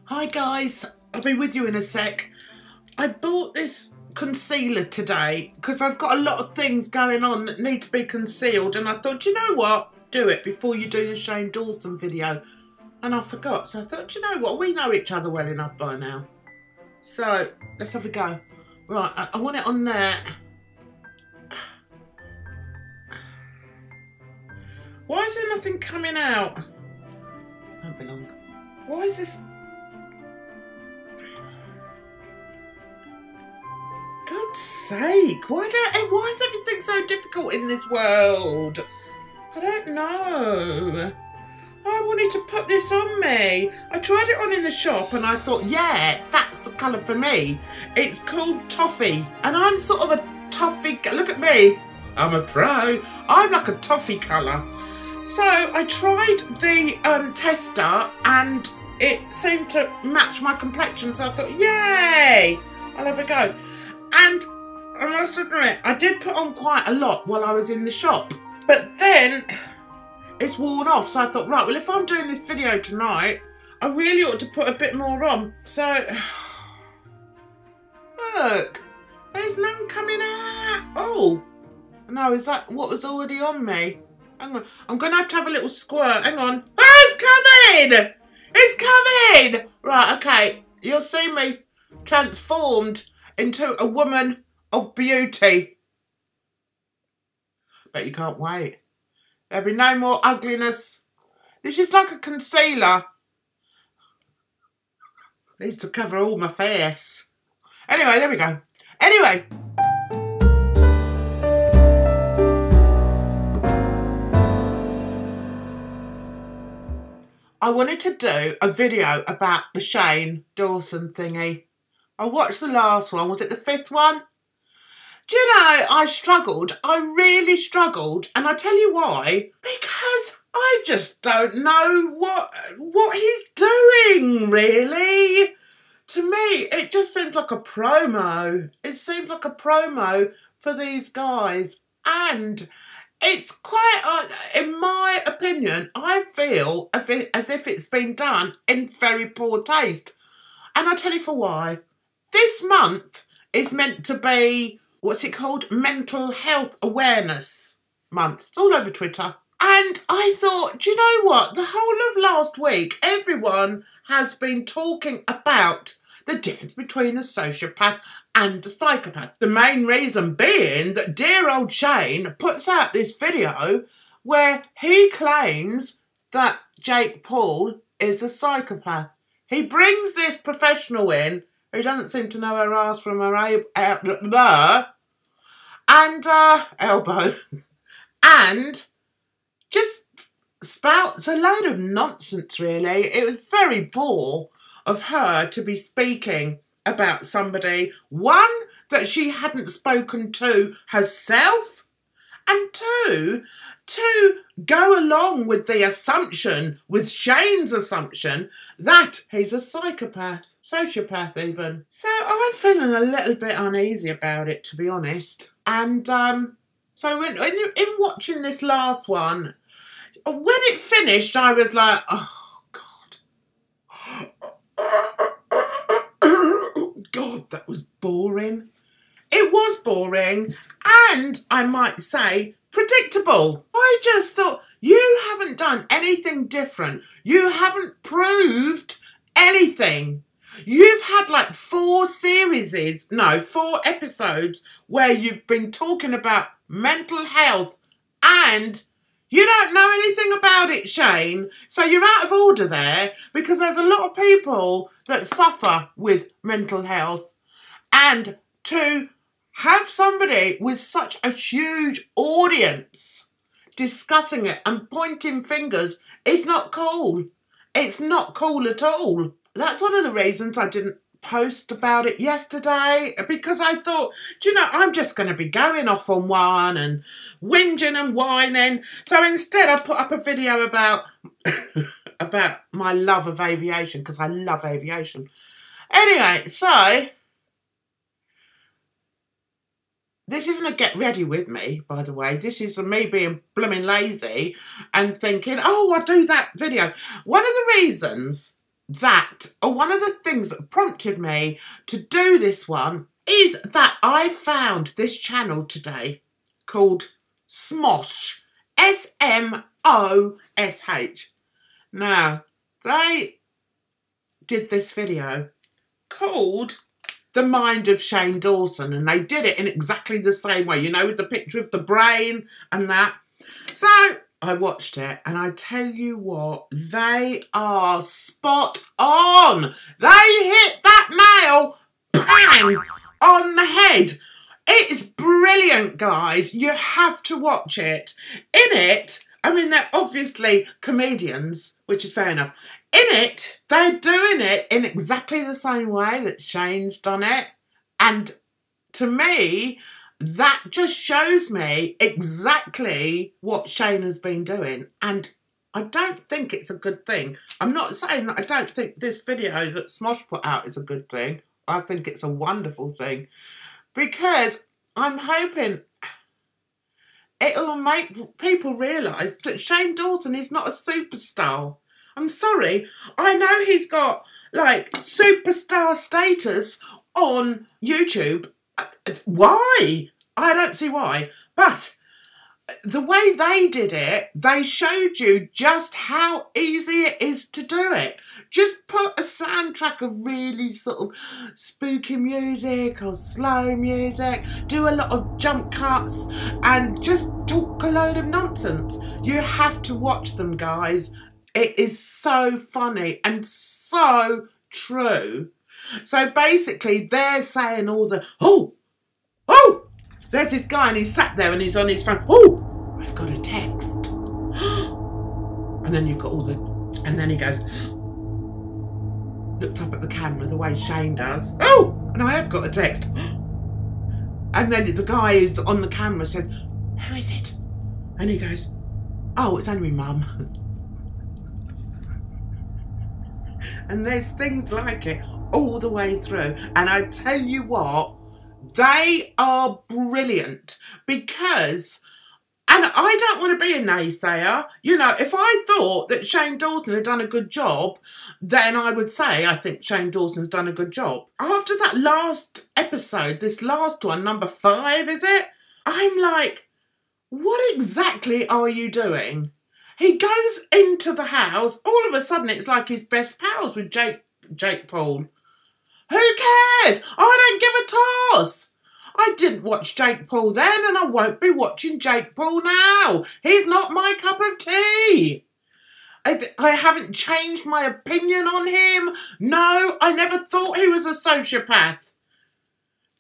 Hi guys, I'll be with you in a sec. I bought this concealer today because I've got a lot of things going on that need to be concealed, and I thought, you know what, do it before you do the Shane Dawson video. And I forgot, so I thought, you know what, we know each other well enough by now. So let's have a go. Right, I want it on there. Why is there nothing coming out? Don't belong. Why is this? God's sake, why is everything so difficult in this world? I don't know. I wanted to put this on me. I tried it on in the shop and I thought, yeah, that's the colour for me. It's called Toffee. And I'm sort of a toffee, look at me. I'm a pro. I'm like a toffee colour. So I tried the tester and it seemed to match my complexion. So I thought, yay, I'll have a go. And I must admit, I did put on quite a lot while I was in the shop. But then it's worn off. So I thought, right, well, if I'm doing this video tonight, I really ought to put a bit more on. So, look, there's none coming out. Oh, no, is that what was already on me? Hang on, I'm going to have a little squirt. Hang on. Oh, it's coming! It's coming! Right, okay, you'll see me transformed into a woman of beauty. Bet you can't wait. There'll be no more ugliness. This is like a concealer. Needs to cover all my face. Anyway, there we go. Anyway. I wanted to do a video about the Shane Dawson thingy. I watched the last one. Was it the 5th one? Do you know, I struggled. I really struggled. And I tell you why. Because I just don't know what he's doing, really. To me, it just seems like a promo. It seems like a promo for these guys. And it's quite, in my opinion, I feel as if it's been done in very poor taste. And I'll tell you for why. This month is meant to be, what's it called? Mental Health Awareness Month. It's all over Twitter. And I thought, do you know what? The whole of last week, everyone has been talking about the difference between a sociopath and a psychopath. The main reason being that dear old Shane puts out this video where he claims that Jake Paul is a psychopath. He brings this professional in who doesn't seem to know her ass from her elbow, and just spouts a load of nonsense, really. It was very poor of her to be speaking about somebody, one, that she hadn't spoken to herself, and two, to go along with the assumption, with Shane's assumption, that he's a psychopath, sociopath even. So I'm feeling a little bit uneasy about it, to be honest. And so in watching this last one, when it finished, I was like, oh, God. God, that was boring. It was boring, and I might say predictable. I just thought, you haven't done anything different. You haven't proved anything. You've had like 4 episodes where you've been talking about mental health, and you don't know anything about it, Shane. So you're out of order there, because there's a lot of people that suffer with mental health, and to have somebody with such a huge audience discussing it and pointing fingers is not cool. It's not cool at all. That's one of the reasons I didn't post about it yesterday, because I thought, do you know, I'm just going to be going off on one and whinging and whining. So instead I put up a video about about my love of aviation, because I love aviation. Anyway, so this isn't a get ready with me, by the way. This is me being blooming lazy and thinking, oh, I'll do that video. One of the reasons or one of the things that prompted me to do this one is that I found this channel today called Smosh, S-M-O-S-H. Now, they did this video called The Mind of Shane Dawson, and they did it in exactly the same way, you know, with the picture of the brain and that. So I watched it, and I tell you what, they are spot on. They hit that nail, bang, on the head. It is brilliant, guys. You have to watch it. In it, I mean, they're obviously comedians, which is fair enough. In it, they're doing it in exactly the same way that Shane's done it. And to me, that just shows me exactly what Shane has been doing. And I don't think it's a good thing. I'm not saying that I don't think this video that Smosh put out is a good thing. I think it's a wonderful thing. Because I'm hoping it'll make people realise that Shane Dawson is not a superstar. I'm sorry. I know he's got, like, superstar status on YouTube. Why? I don't see why. But the way they did it, they showed you just how easy it is to do it. Just put a soundtrack of really sort of spooky music or slow music, do a lot of jump cuts, and just talk a load of nonsense. You have to watch them, guys. It is so funny and so true. So basically, they're saying all the, oh, there's this guy and he's sat there and he's on his phone. Oh, I've got a text. And then you've got all the, and then he goes, looked up at the camera the way Shane does. Oh, and I have got a text. And then the guy who's on the camera says, who is it? And he goes, oh, it's only my mum. And there's things like it all the way through. And I tell you what, they are brilliant because, and I don't want to be a naysayer, you know, if I thought that Shane Dawson had done a good job, then I would say I think Shane Dawson's done a good job. After that last episode, this last one, number 5, is it? I'm like, what exactly are you doing? He goes into the house, all of a sudden it's like he's best pals with Jake Paul. Who cares? I don't give a toss. I didn't watch Jake Paul then and I won't be watching Jake Paul now. He's not my cup of tea. I haven't changed my opinion on him. No, I never thought he was a sociopath.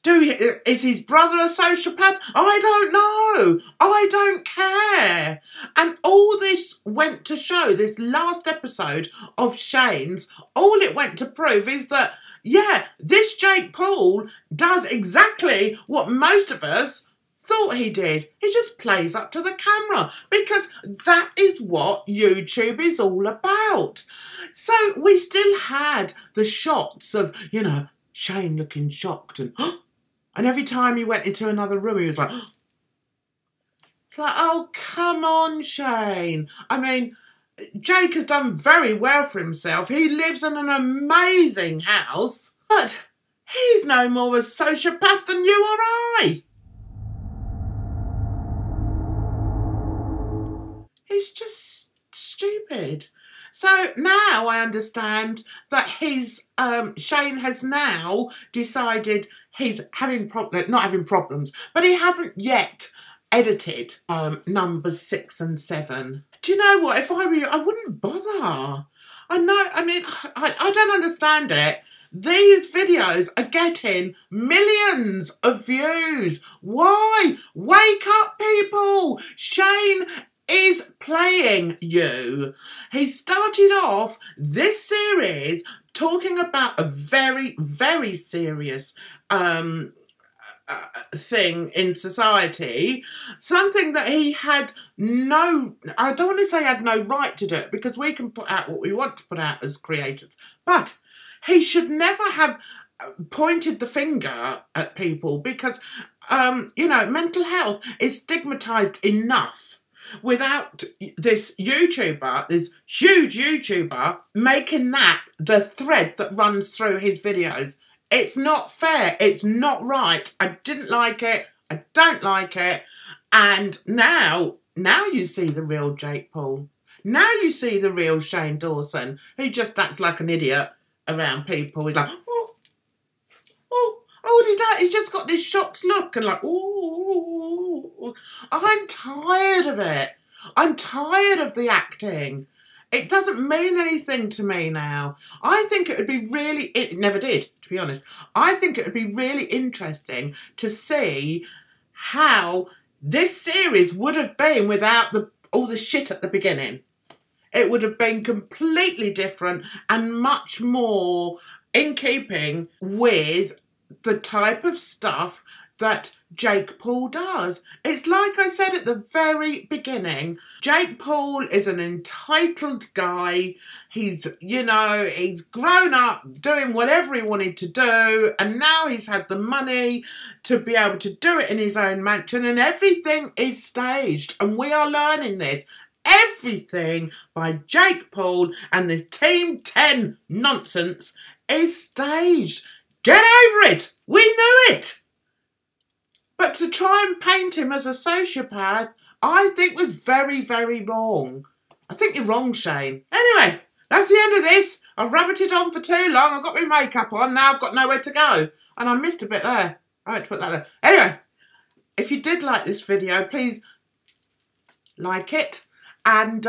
Is his brother a sociopath? I don't know. I don't care. And all this went to show, this last episode of Shane's, all it went to prove is that, yeah, this Jake Paul does exactly what most of us thought he did. He just plays up to the camera because that is what YouTube is all about. So we still had the shots of, you know, Shane looking shocked and every time he went into another room, he was like, it's like, oh, come on, Shane. I mean, Jake has done very well for himself. He lives in an amazing house, but he's no more a sociopath than you or I. He's just stupid. So now I understand that Shane has now decided he's not having problems, but he hasn't yet edited numbers 6 and 7. Do you know what? If I were you, I wouldn't bother. I don't understand it. These videos are getting millions of views. Why? Wake up, people. Shane is playing you. He started off this series talking about a very, very serious thing in society, something that he had I don't want to say had no right to do it, because we can put out what we want to put out as creators, but he should never have pointed the finger at people because, you know, mental health is stigmatised enough. without this YouTuber, this huge YouTuber, making that the thread that runs through his videos. It's not fair. It's not right. I didn't like it. I don't like it. And now you see the real Jake Paul. Now you see the real Shane Dawson, who just acts like an idiot around people. He's like, all he does, he's just got this shocked look and like, oh, I'm tired of it. I'm tired of the acting. It doesn't mean anything to me now. I think it would be really, it never did, to be honest. I think it would be really interesting to see how this series would have been without all the shit at the beginning. It would have been completely different and much more in keeping with the type of stuff that Jake Paul does. It's like I said at the very beginning, Jake Paul is an entitled guy. He's, you know, he's grown up doing whatever he wanted to do, and now he's had the money to be able to do it in his own mansion, and everything is staged, and we are learning this. Everything by Jake Paul and this Team 10 nonsense is staged. Get over it. We knew it. But to try and paint him as a sociopath, I think was very, very wrong. I think you're wrong, Shane. Anyway, that's the end of this. I've rabbited on for too long. I've got my makeup on. Now I've got nowhere to go. And I missed a bit there. I meant to put that there. Anyway, if you did like this video, please like it. And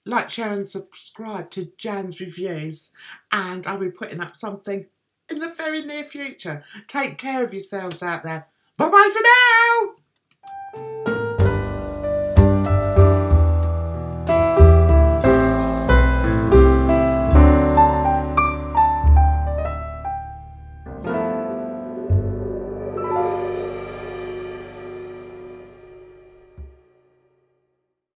like, share and subscribe to Jan's Reviews. And I'll be putting up something in the very near future. Take care of yourselves out there. Bye-bye for now.